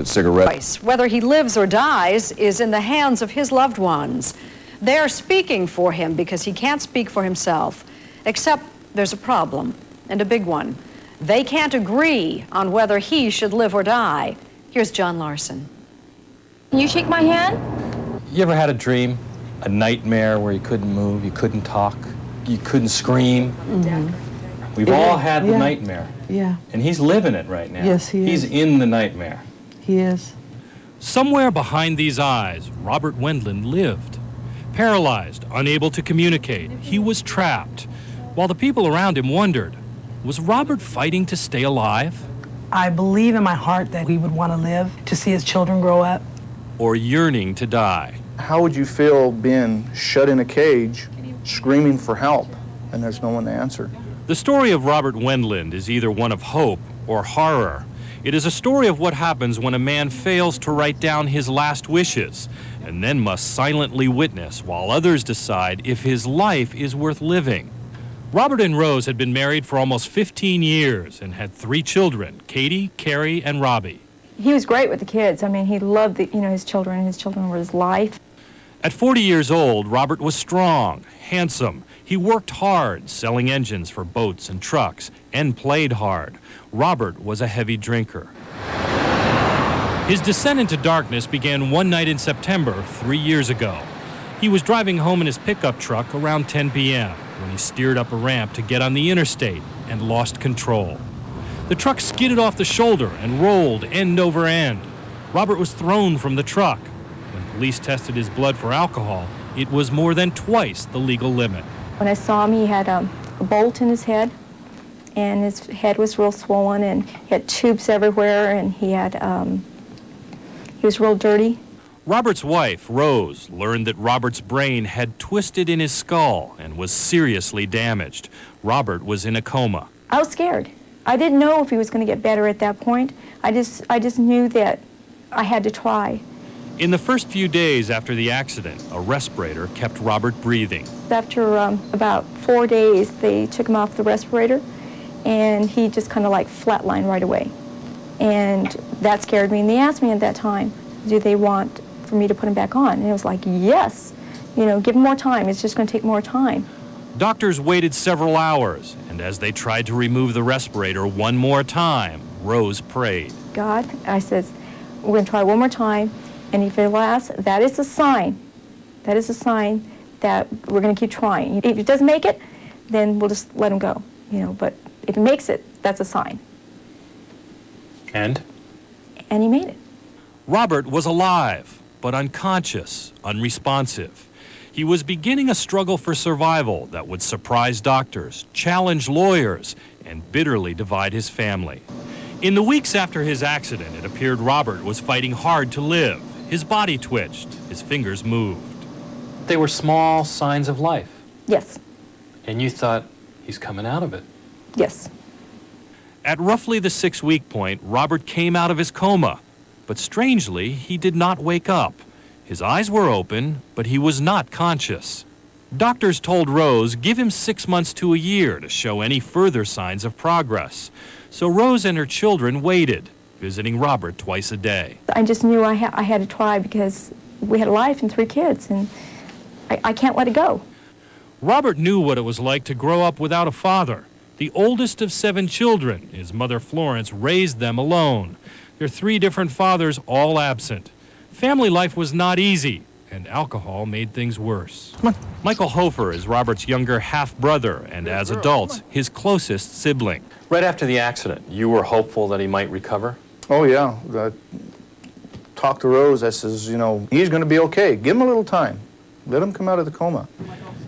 Cigarette. Whether he lives or dies is in the hands of his loved ones. They're speaking for him because he can't speak for himself. Except there's a problem, and a big one. They can't agree on whether he should live or die. Here's John Larson. Can you shake my hand? You ever had a dream, a nightmare where you couldn't move, you couldn't talk, you couldn't scream? Mm-hmm. We've all had the nightmare. Yeah. And he's living it right now. Yes, he is. He's in the nightmare. He is. Somewhere behind these eyes, Robert Wendland lived. Paralyzed, unable to communicate, he was trapped. While the people around him wondered, was Robert fighting to stay alive? I believe in my heart that he would want to live, to see his children grow up. Or yearning to die? How would you feel being shut in a cage, screaming for help, and there's no one to answer? The story of Robert Wendland is either one of hope or horror. It is a story of what happens when a man fails to write down his last wishes and then must silently witness while others decide if his life is worth living. Robert and Rose had been married for almost 15 years and had 3 children, Katie, Carrie, and Robbie. He was great with the kids. I mean, he loved his children. His children were his life. At 40 years old, Robert was strong, handsome. He worked hard, selling engines for boats and trucks, and played hard. Robert was a heavy drinker. His descent into darkness began one night in September 3 years ago. He was driving home in his pickup truck around 10 p.m. when he steered up a ramp to get on the interstate and lost control. The truck skidded off the shoulder and rolled end over end. Robert was thrown from the truck. When police tested his blood for alcohol, it was more than twice the legal limit. When I saw him, he had a bolt in his head, and his head was real swollen, and he had tubes everywhere, and he was real dirty. Robert's wife, Rose, learned that Robert's brain had twisted in his skull and was seriously damaged. Robert was in a coma. I was scared. I didn't know if he was going to get better at that point. I just knew that I had to try. In the first few days after the accident, a respirator kept Robert breathing. After about 4 days, they took him off the respirator, and he just kind of like flatlined right away. And that scared me, and they asked me at that time, do they want for me to put him back on? And it was like, yes, give him more time. It's just going to take more time. Doctors waited several hours, and as they tried to remove the respirator one more time, Rose prayed. God, I said, we're going to try one more time, and if it lasts, that is a sign. That is a sign that we're going to keep trying. If it doesn't make it, then we'll just let him go, but if it makes it, that's a sign. And? And he made it. Robert was alive, but unconscious, unresponsive. He was beginning a struggle for survival that would surprise doctors, challenge lawyers, and bitterly divide his family. In the weeks after his accident, it appeared Robert was fighting hard to live. His body twitched, his fingers moved. They were small signs of life. Yes. And you thought, he's coming out of it. Yes. At roughly the 6-week point, Robert came out of his coma. But strangely, he did not wake up. His eyes were open, but he was not conscious. Doctors told Rose, give him 6 months to a year to show any further signs of progress. So Rose and her children waited, visiting Robert twice a day. I just knew I had to try because we had a life and 3 kids, and I can't let it go. Robert knew what it was like to grow up without a father. The oldest of 7 children, his mother Florence raised them alone. Their 3 different fathers all absent. Family life was not easy, and alcohol made things worse. Michael Hofer is Robert's younger half-brother, and as adults, his closest sibling. Right after the accident, you were hopeful that he might recover? Oh, yeah. I talked to Rose. I says, he's going to be okay. Give him a little time. Let him come out of the coma.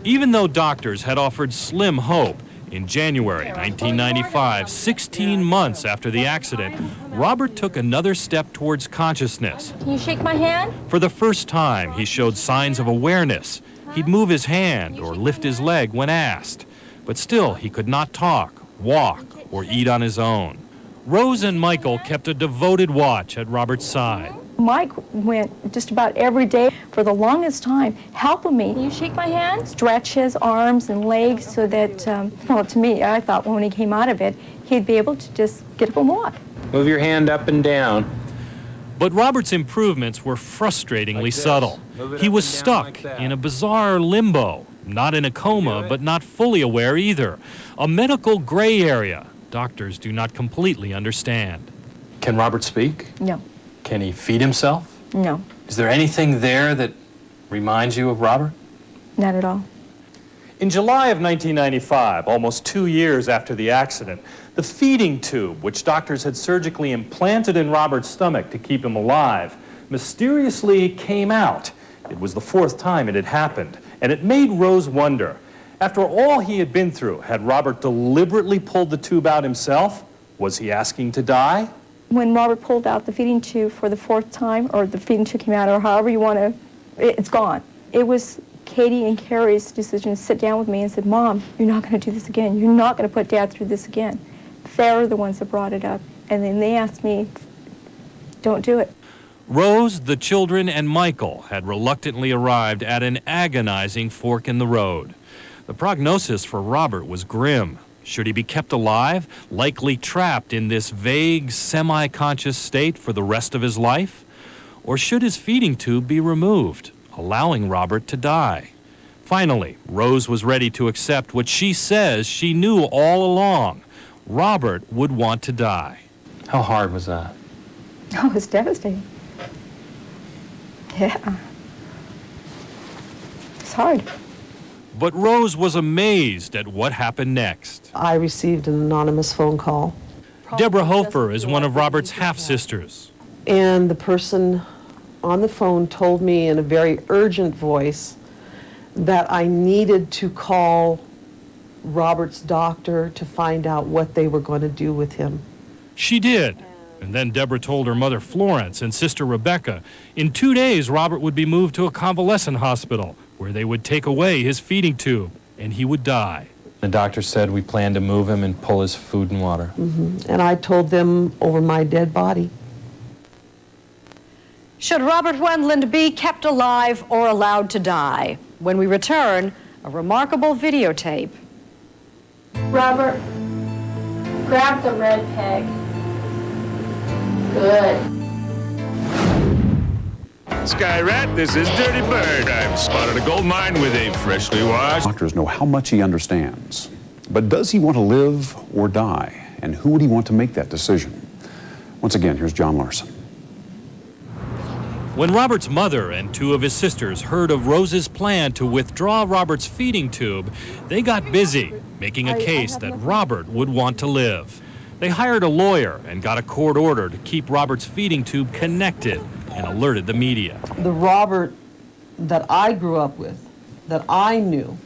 Even though doctors had offered slim hope, in January 1995, 16 months after the accident, Robert took another step towards consciousness. Can you shake my hand? For the first time, he showed signs of awareness. He'd move his hand or lift his leg when asked. But still, he could not talk, walk, or eat on his own. Rose and Michael kept a devoted watch at Robert's side. Mike went just about every day for the longest time helping me. Can you shake my hand? Stretch his arms and legs so that, to me, I thought when he came out of it, he'd be able to just get up and walk. Move your hand up and down. But Robert's improvements were frustratingly subtle. He was stuck in a bizarre limbo, not in a coma, but not fully aware either. A medical gray area doctors do not completely understand. Can Robert speak? No, Can he feed himself? no, Is there anything there that reminds you of Robert? not at all. In July of 1995, almost 2 years after the accident, the feeding tube, which doctors had surgically implanted in Robert's stomach to keep him alive, mysteriously came out. It was the 4th time it had happened, and it made Rose wonder. After all he had been through, had Robert deliberately pulled the tube out himself? Was he asking to die? When Robert pulled out the feeding tube for the 4th time, or the feeding tube came out, or however you want to, it's gone. It was Katie and Carrie's decision to sit down with me and said, Mom, you're not going to do this again. You're not going to put Dad through this again. They're the ones that brought it up. And then they asked me, don't do it. Rose, the children, and Michael had reluctantly arrived at an agonizing fork in the road. The prognosis for Robert was grim. Should he be kept alive, likely trapped in this vague, semi-conscious state for the rest of his life? Or should his feeding tube be removed, allowing Robert to die? Finally, Rose was ready to accept what she says she knew all along. Robert would want to die. How hard was that? Oh, it was devastating. Yeah. It's hard. But Rose was amazed at what happened next. I received an anonymous phone call. Deborah Hofer is one of Robert's half-sisters. And the person on the phone told me in a very urgent voice that I needed to call Robert's doctor to find out what they were going to do with him. She did. And then Deborah told her mother Florence and sister Rebecca in 2 days Robert would be moved to a convalescent hospital where they would take away his feeding tube and he would die. The doctor said we planned to move him and pull his food and water. And I told them over my dead body. Should Robert Wendland be kept alive or allowed to die? When we return, a remarkable videotape. Robert, grab the red peg. Good. Sky Rat, this is Dirty Bird. I've spotted a gold mine with a freshly washed. Doctors know how much he understands. But does he want to live or die? And who would he want to make that decision? Once again, here's John Larson. When Robert's mother and 2 of his sisters heard of Rose's plan to withdraw Robert's feeding tube, they got busy making a case that Robert would want to live. They hired a lawyer and got a court order to keep Robert's feeding tube connected and alerted the media. The Robert that I grew up with, that I knew,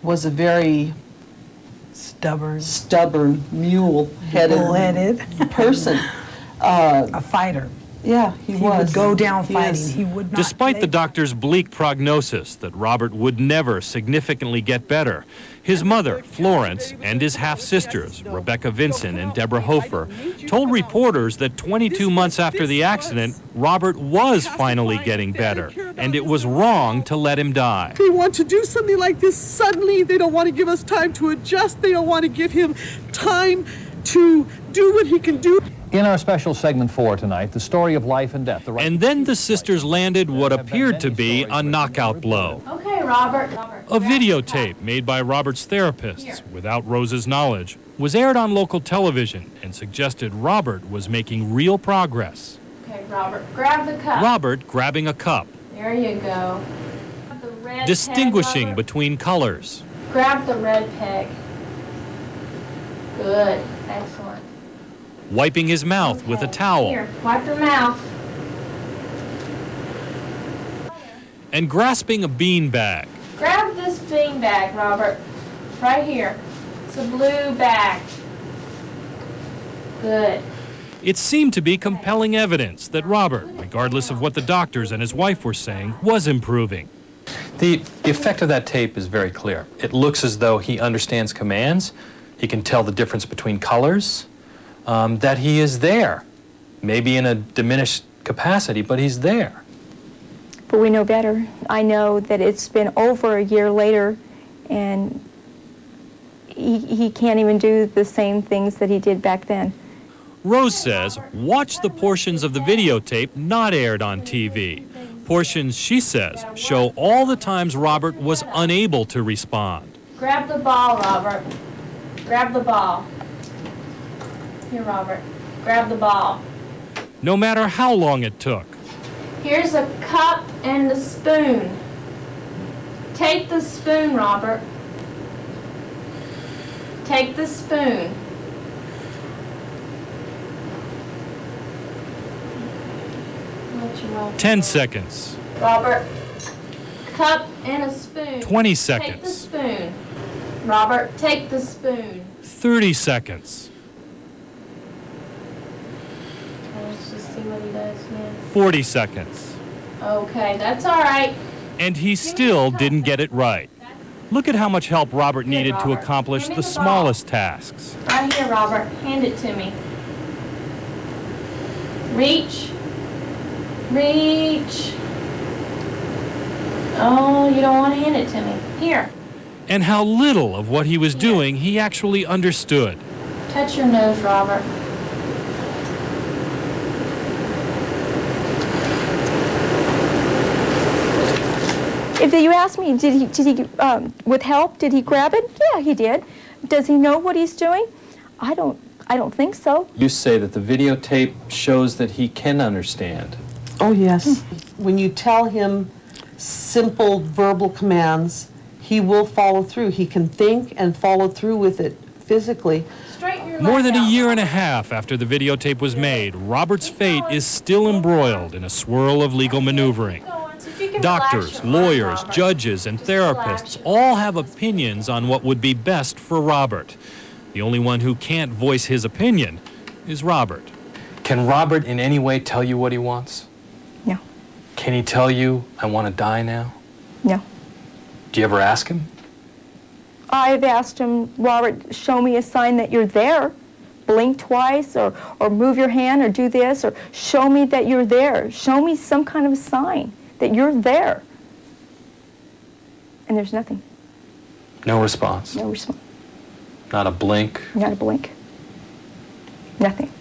was a very Stubborn, mule-headed bull-headed person. a fighter. Yeah, he He was. would go down He fighting. is. He would not. Despite the lay doctor's bleak prognosis that Robert would never significantly get better, his mother, Florence, and his half-sisters, Rebecca Vinson and Deborah Hofer, told reporters that 22 months after the accident, Robert was finally getting better, and it was wrong to let him die. They want to do something like this suddenly. They don't want to give us time to adjust. They don't want to give him time to do what he can do. In our special segment 4 tonight, the story of life and death. And then the sisters landed what appeared to be a knockout blow. Okay, Robert. A videotape made by Robert's therapists, without Rose's knowledge, was aired on local television and suggested Robert was making real progress. Okay, Robert, grab the cup. Robert grabbing a cup, There you go. The red distinguishing peg, between colors, grab the red peg. Good. Excellent. wiping his mouth with a Okay, towel, Here, wipe your mouth. and grasping a bean bag. Grab this bean bag, Robert. Right here. It's a blue bag. Good. It seemed to be compelling evidence that Robert, regardless of what the doctors and his wife were saying, was improving. The effect of that tape is very clear. It looks as though he understands commands. He can tell the difference between colors, that he is there. Maybe in a diminished capacity, but he's there. But we know better. I know that it's been over a year later, and he can't even do the same things that he did back then. Rose says, watch the portions of the videotape not aired on TV. Portions, she says, show all the times Robert was unable to respond. Grab the ball, Robert. Grab the ball. Here, Robert. Grab the ball. No matter how long it took. Here's a cup and a spoon. Take the spoon, Robert. Take the spoon. Let you roll. 10 seconds. Robert, cup and a spoon. 20 Take the seconds. spoon. Robert, take the spoon. 30 seconds. Let's just see what he does now. 40 seconds. Okay, that's all right. And he still didn't get it right. Look at how much help Robert needed to Robert. accomplish Hand me the the ball. smallest tasks. Right here, Robert. Hand it to me. Reach. Reach. Oh, you don't want to hand it to me. Here. And how little of what he was doing he actually understood. Touch your nose, Robert. If you ask me, did he with help, did he grab it? Yeah, he did. Does he know what he's doing? I don't think so. You say that the videotape shows that he can understand. Oh, yes. When you tell him simple verbal commands, he will follow through. He can think and follow through with it physically. Straighten your More leg than a out, year and a Robert. half after the videotape was made, Robert's fate is still embroiled in a swirl of legal maneuvering. See if you can relax Doctors, your mind, lawyers, Robert. judges, and therapists all have opinions on what would be best for Robert. The only one who can't voice his opinion is Robert. Can Robert in any way tell you what he wants? No. Can he tell you, I want to die now? No. Do you ever ask him? I've asked him, Robert, show me a sign that you're there. Blink twice, or move your hand, or do this, or show me that you're there. Show me some kind of a sign that you're there. And there's nothing. No response. No response. Not a blink. Not a blink. Nothing.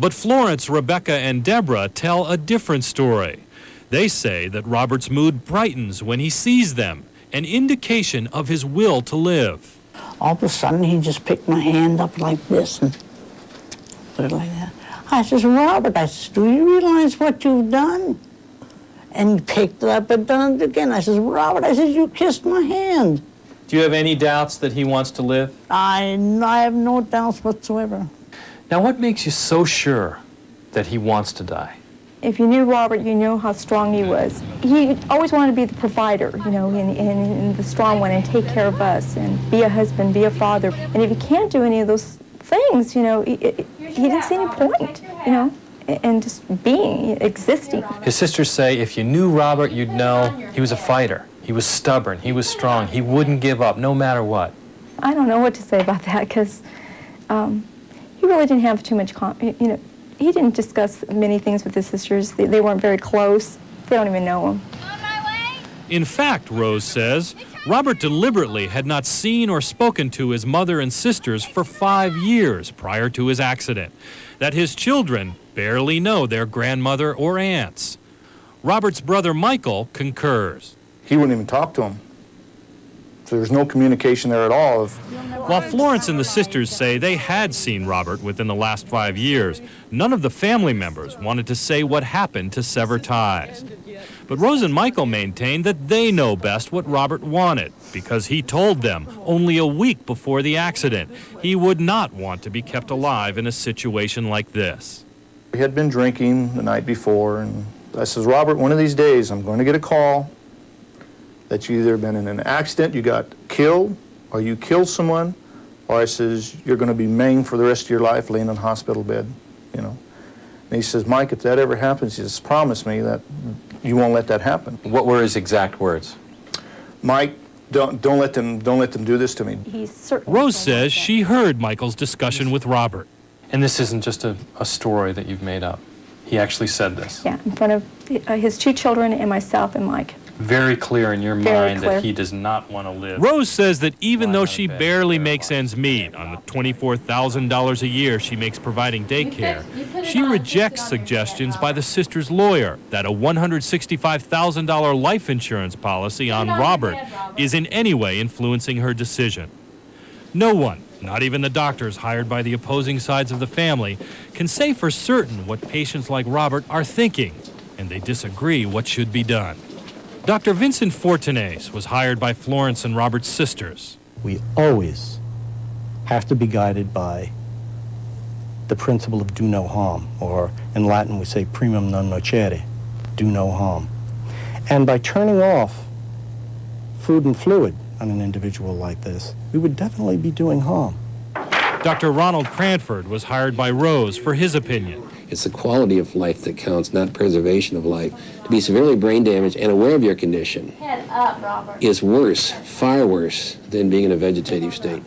But Florence, Rebecca, and Deborah tell a different story. They say that Robert's mood brightens when he sees them, an indication of his will to live. All of a sudden, he just picked my hand up like this and put it like that. I says, Robert, I says, do you realize what you've done? And he picked it up and done it again. I says, Robert, I says, you kissed my hand. Do you have any doubts that he wants to live? I have no doubts whatsoever. Now, what makes you so sure that he wants to die? If you knew Robert, you know how strong he was. He always wanted to be the provider, you know, and the strong one, and take care of us, and be a husband, be a father. And if he can't do any of those things, you know, he didn't see any point, you know, and just being, existing. His sisters say if you knew Robert, you'd know he was a fighter. He was stubborn. He was strong. He wouldn't give up, no matter what. I don't know what to say about that, because he really didn't have too much, you know, he didn't discuss many things with his sisters. They weren't very close. They don't even know him. In fact, Rose says, Robert deliberately had not seen or spoken to his mother and sisters for 5 years prior to his accident, that his children barely know their grandmother or aunts. Robert's brother Michael concurs. He wouldn't even talk to him. So there's no communication there at all. While Florence and the sisters say they had seen Robert within the last 5 years, none of the family members wanted to say what happened to sever ties. But Rose and Michael maintain that they know best what Robert wanted, because he told them only a week before the accident he would not want to be kept alive in a situation like this. He had been drinking the night before, and I says, Robert, one of these days I'm going to get a call that you either been in an accident, you got killed, or you killed someone, or I says, you're going to be maimed for the rest of your life laying in a hospital bed, you know. And he says, Mike, if that ever happens, you just promise me that you won't let that happen. What were his exact words? Mike, don't let them do this to me. Rose says she heard Michael's discussion with Robert. And this isn't just a story that you've made up. He actually said this. Yeah, in front of his 2 children and myself and Mike. very clear in your Very mind clear. that he does not want to live. Rose says that even Lying though on she a bed, barely paralyzed. makes ends meet on the $24,000 a year she makes providing daycare, you put it she on, rejects just sit on your bed, suggestions by Robert. the sister's lawyer that a $165,000 life insurance policy on on your Robert bed, Robert. is in any way influencing her decision. No one, not even the doctors hired by the opposing sides of the family, can say for certain what patients like Robert are thinking, and they disagree what should be done. Dr. Vincent Fortunes was hired by Florence and Robert's sisters. We always have to be guided by the principle of do no harm, or in Latin we say primum non nocere, do no harm. And by turning off food and fluid on an individual like this, we would definitely be doing harm. Dr. Ronald Cranford was hired by Rose for his opinion. It's the quality of life that counts, not preservation of life. To be severely brain damaged and aware of your condition Head up, Robert. is worse, far worse, than being in a vegetative state.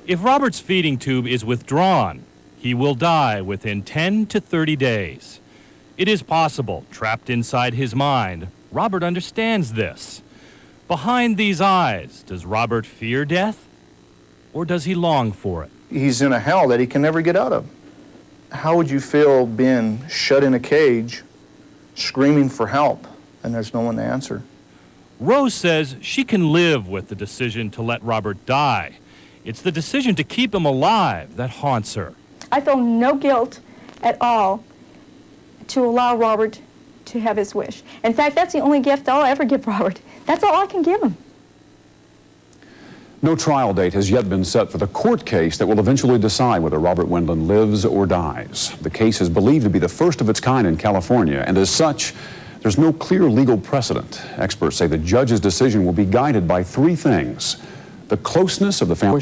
If Robert's feeding tube is withdrawn, he will die within 10 to 30 days. It is possible, trapped inside his mind, Robert understands this. Behind these eyes, does Robert fear death, or does he long for it? He's in a hell that he can never get out of. How would you feel being shut in a cage, screaming for help, and there's no one to answer? Rose says she can live with the decision to let Robert die. It's the decision to keep him alive that haunts her. I feel no guilt at all to allow Robert to have his wish. In fact, that's the only gift I'll ever give Robert. That's all I can give him. No trial date has yet been set for the court case that will eventually decide whether Robert Wendland lives or dies. The case is believed to be the first of its kind in California, and as such, there's no clear legal precedent. Experts say the judge's decision will be guided by three things: the closeness of the family.